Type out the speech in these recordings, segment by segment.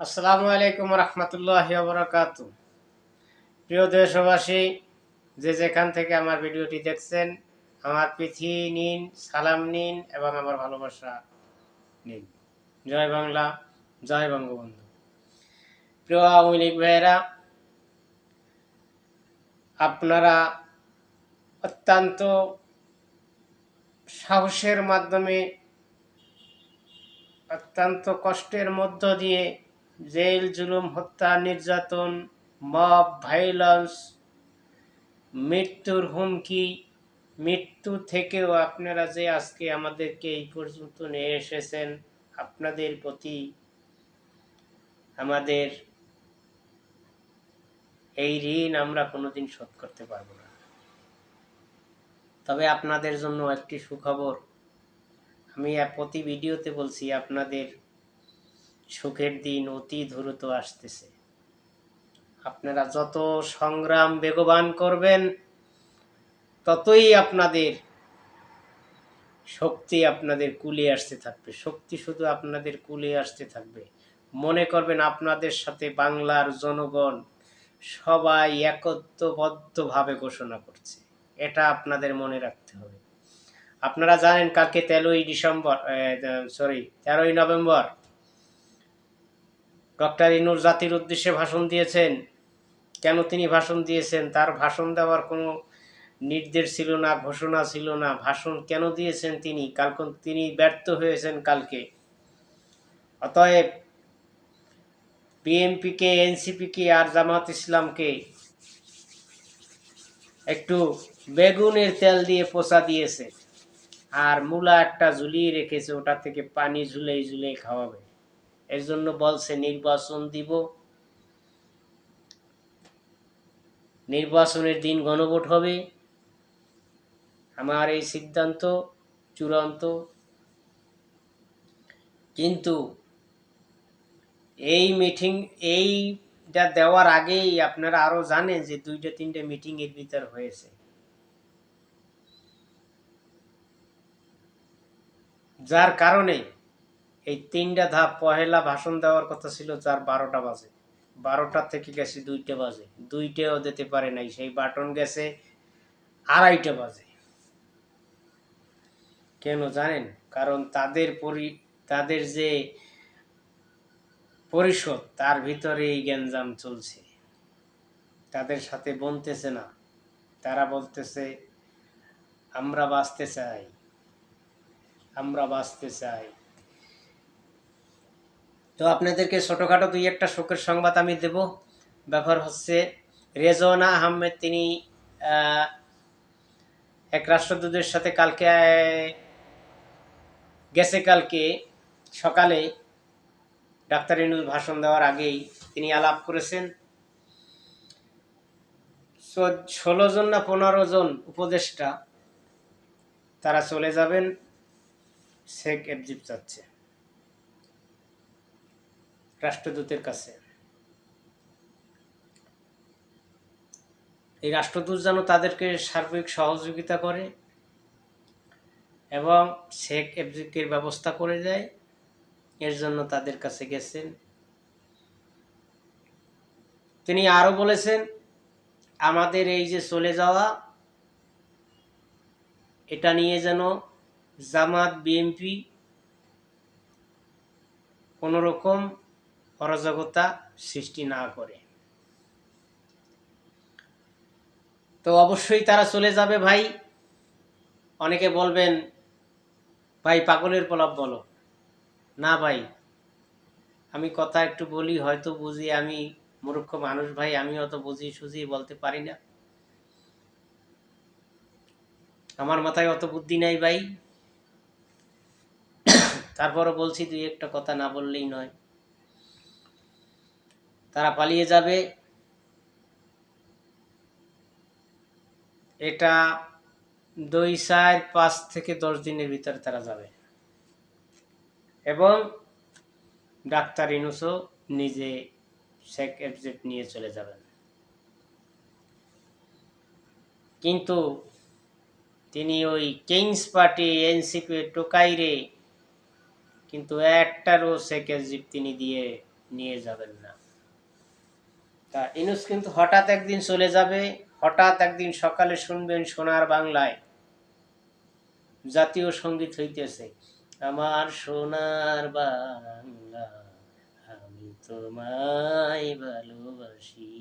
আসসালামু আলাইকুম রহমতুল্লাহি ওয়া বারাকাতু। প্রিয় দেশবাসী, যে যেখান থেকে আমার ভিডিওটি দেখছেন, আমার প্রীতি নিন, সালাম নিন এবং আমার ভালোবাসা নিন। জয় বাংলা, জয় বঙ্গবন্ধু। প্রিয় আওয়ামী লীগ ভাইয়েরা, আপনারা অত্যন্ত সাহসের মাধ্যমে, অত্যন্ত কষ্টের মধ্য দিয়ে জেল জুলুম, হত্যা, নির্যাতন, মব ভায়োলেন্স, মৃত্যুর হুমকি, মৃত্যু থেকেও আপনারা যে আজকে আমাদেরকে এই পর্যন্ত নিয়ে এসেছেন, আপনাদের প্রতি আমাদের এই ঋণ আমরা কোনোদিন শোধ করতে পারবো না। তবে আপনাদের জন্য একটি সুখবর, আমি প্রতি ভিডিওতে বলছি, আপনাদের সুখের দিন অতি দ্রুত আসতেছে। আপনারা যত সংগ্রাম বেগবান করবেন, ততই আপনাদের শক্তি আপনাদের কুলে আসতে থাকবে। শক্তি শুধু আপনাদের কুলে আসতে থাকবে। মনে করবেন আপনাদের সাথে বাংলার জনগণ সবাই একত্রবদ্ধভাবে ঘোষণা করছে। এটা আপনাদের মনে রাখতে হবে। আপনারা জানেন কালকে 13ই নভেম্বর ডক্টর ইউনূস জাতির উদ্দেশ্যে ভাষণ দিয়েছেন। কেন তিনি ভাষণ দিয়েছেন? তার ভাষণ দেওয়ার কোনো নির্দেশ ছিল না, ঘোষণা ছিল না। ভাষণ কেন দিয়েছেন তিনি? কারণ তিনি ব্যর্থ হয়েছেন কালকে। অতএব বিএনপিকে, এনসিপিকে আর জামাত ইসলামকে একটু বেগুনের তেল দিয়ে পোষা দিয়েছে, আর মূলা একটা ঝুলিয়ে রেখেছে, ওটা থেকে পানি ঝুলেই ঝুলেই খাওয়াবে। এর জন্য বলছে নির্বাচন দিব, নির্বাচনের দিন গণভোট হবে। আমার এই সিদ্ধান্ত চূড়ান্ত। কিন্তু এইটা দেওয়ার আগেই আপনারা আরো জানেন যে 2-3টে মিটিং এর ভিতর হয়েছে, যার কারণে এই 3টা ধাপ। পহেলা ভাষণ দেওয়ার কথা ছিল যার 12টা বাজে, 12টা থেকে গেছে 2টা বাজে, 2টাও দিতে পারে নাই, সেই বাটন গেছে 2:30 বাজে। কেন জানেন? কারণ তাদের যে পরিষদ, তার ভিতরে এই গ্যাঞ্জাম চলছে। তাদের সাথে বলতেছে না, তারা বলতেছে আমরা বাঁচতে চাই, আমরা বাঁচতে চাই। তো আপনাদেরকে ছোটখাটো 2-1টা শোকের সংবাদ আমি দেব। ব্যাপার হচ্ছে, রেজওয়ানা আহমেদ তিনি এক রাষ্ট্রদূতের সাথে কালকে সকালে ডাক্তার ইউনূস ভাষণ দেওয়ার আগেই তিনি আলাপ করেছেন। 16 জন না 15 জন উপদেষ্টা তারা চলে যাবেন, শেখ মুজিব চাচ্ছে রাষ্ট্রদূতের কাছে। এই রাষ্ট্রদূত যেন তাদেরকে সার্বিক সহযোগিতা করে এবং শেখ মুজিবের ব্যবস্থা করে দেয়, এর জন্য তাদের কাছে গেছেন। তিনি আরো বলেছেন, আমাদের এই যে চলে যাওয়া, এটা নিয়ে যেন জামাত বিএনপি কোনো রকম অরাজকতা সৃষ্টি না করে। তো অবশ্যই তারা চলে যাবে ভাই। অনেকে বলবেন ভাই পাগলের প্রলাপ বলো না। ভাই আমি কথা একটু বলি, হয়তো বুঝি, আমি মূর্খ মানুষ ভাই, আমি অত বুঝি সুঝি বলতে পারি না, আমার মাথায় অত বুদ্ধি নাই ভাই। তারপরও বলছি, 2-1টা কথা না বললেই নয়। তারা পালিয়ে যাবে, এটা 2, 4, 5 থেকে 10 দিনের ভিতরে তারা যাবে এবং ডাক্তার ইউনূসও নিজে শেখ মুজিব নিয়ে চলে যাবেন। কিন্তু তিনি ওই কিংস পার্টি, এনসিপি টোকাইরে কিন্তু একটারও শেখ মুজিব তিনি দিয়ে নিয়ে যাবেন না। তা ইউনূস কিন্তু হঠাৎ একদিন চলে যাবে, হঠাৎ একদিন সকালে শুনবেন সোনার বাংলায় জাতীয় সঙ্গীত হইতেছে, আমার সোনার বাংলা আমি তোমায় ভালোবাসি,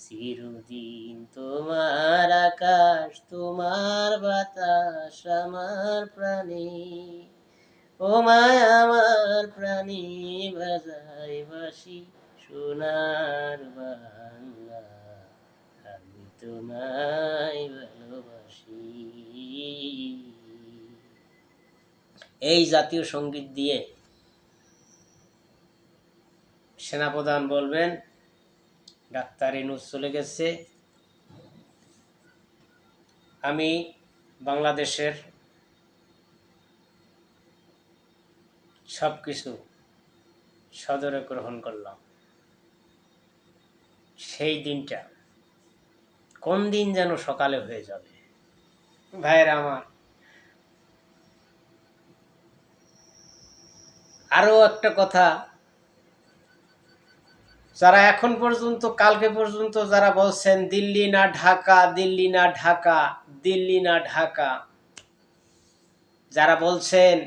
চিরদিন তোমার আকাশ তোমার বাতাস আমার প্রাণে, ও মায় আমার প্রাণী বাজায় বাসি, সোনার বাংলা আমি তোমায় ভালোবাসি। এই জাতীয় সঙ্গীত দিয়ে সেনাপ্রধান বলবেন ডাক্তার ইউনূস চলে গেছে, আমি বাংলাদেশের সবকিছু সদরে গ্রহণ করলাম। সেই দিনটা কোন দিন যেন সকালে হয়ে যাবে। ভাইয়েরা আমার, আরো একটা কথা, যারা এখন পর্যন্ত কালকে পর্যন্ত যারা বলছেন দিল্লি না ঢাকা, দিল্লি না ঢাকা, দিল্লি না ঢাকা, যারা বলছেন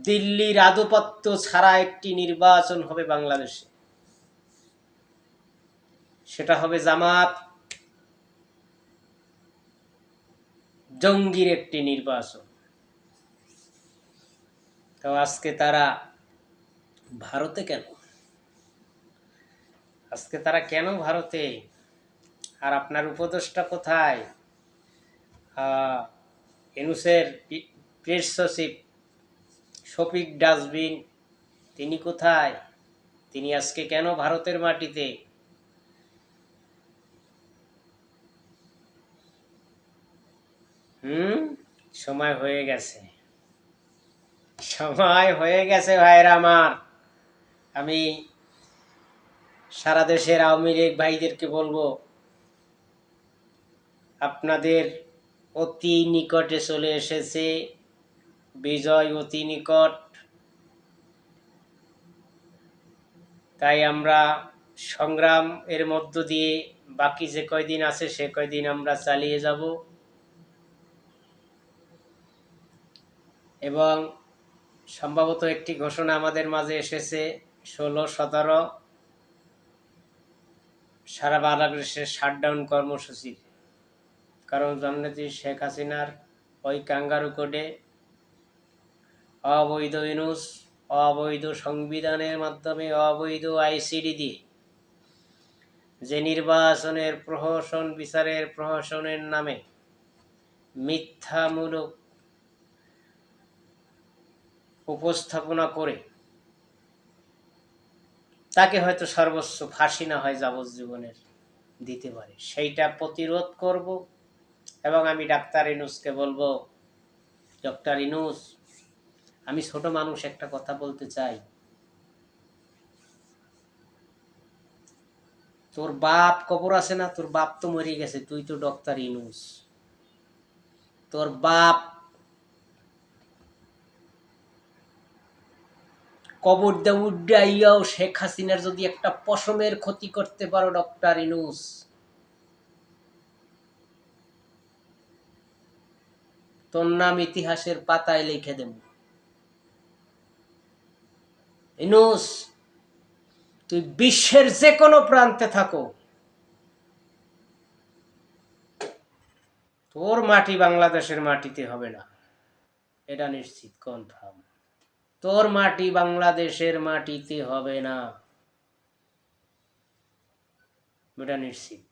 দিল্লির আধিপত্য ছাড়া একটি নির্বাচন হবে বাংলাদেশে, সেটা হবে জামাত জঙ্গির একটি নির্বাচন। তো আজকে তারা ভারতে কেন? আজকে তারা কেন ভারতে? আর আপনার উপদেষ্টা কোথায়? ইউনূসের প্রেস সচিব শফিক ডাস্টবিন, তিনি কোথায়? তিনি আজকে কেন ভারতের মাটিতে? সময় হয়ে গেছে, সময় হয়ে গেছে ভাইরা আমার। আমি সারা দেশের আওয়ামী লীগ ভাইদেরকে বলবো, আপনাদের অতি নিকটে চলে এসেছে বিজয়, অতি নিকট। তাই আমরা সংগ্রাম এর মধ্য দিয়ে বাকি যে কয়দিন আছে সে কয়দিন আমরা চালিয়ে যাব, এবং সম্ভবত একটি ঘোষণা আমাদের মাঝে এসেছে 16-17 সারা বাংলাদেশের শাটডাউন কর্মসূচি। কারণ জননেত্রী শেখ হাসিনার ওই কাঙ্গারু কোডে অবৈধ ইউনূস অবৈধ সংবিধানের মাধ্যমে অবৈধ আইসিডি দিয়ে যে নির্বাচনের প্রহসন, বিচারের প্রহসনের নামে মিথ্যামূলক উপস্থাপনা করে তাকে হয়তো সর্বোচ্চ ফাঁসি না হয় যাবজ্জীবনের দিতে পারে, সেইটা প্রতিরোধ করব। এবং আমি ডাক্তার ইউনূসকে বলবো, ডক্টর ইউনূস, আমি ছোট মানুষ একটা কথা বলতে চাই, তোর বাপ কবর আছে না? তোর বাপ তো মরে গেছে, তুই তো ডক্টর ইউনূস। তোর বাপ কবর দেউডাইয়াও শেখ হাসিনার যদি একটা পশমের ক্ষতি করতে পারো ডক্টর ইউনূস, তোর নাম ইতিহাসের পাতায় লিখে দেব। ইউনূস, তুই বিশ্বের যে কোনো প্রান্তে থাকো, তোর মাটি বাংলাদেশের মাটিতে হবে না, এটা নিশ্চিত, কনফার্ম। তোর মাটি বাংলাদেশের মাটিতে হবে না, এটা নিশ্চিত।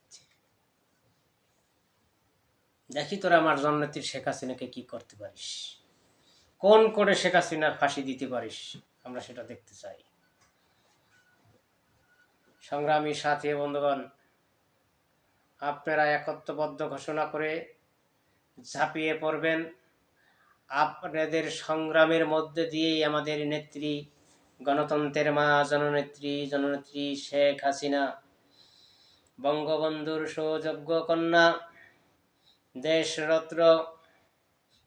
দেখি তোরা আমার জননেত্রী শেখ হাসিনাকে কি করতে পারিস, কোন করে শেখ হাসিনার ফাঁসি দিতে পারিস, আমরা সেটা দেখতে চাই। সংগ্রামী সাথী বন্ধুগণ, আপনারা একত্রবদ্ধ ঘোষণা করে ঝাঁপিয়ে পড়বেন। আপনাদের সংগ্রামের মধ্যে দিয়েই আমাদের নেত্রী, গণতন্ত্রের মা, জননেত্রী শেখ হাসিনা, বঙ্গবন্ধুর সৌযোগ্য কন্যা, দেশরত্ন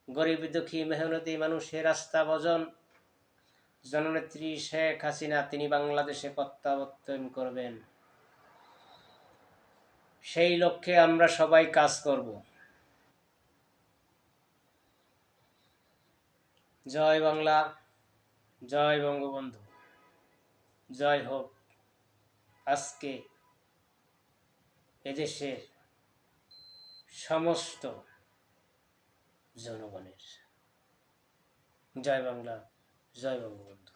গরিব দুঃখী মেহনতি মানুষের আস্থা ভজন জননেত্রী শেখ হাসিনা তিনি বাংলাদেশে প্রত্যাবর্তন করবেন, সেই লক্ষ্যে আমরা সবাই কাজ করব। জয় বাংলা, জয় বঙ্গবন্ধু, জয় হোক আজকে এদেশের সমস্ত জনগণের। জয় বাংলা, জয় বঙ্গবন্ধু।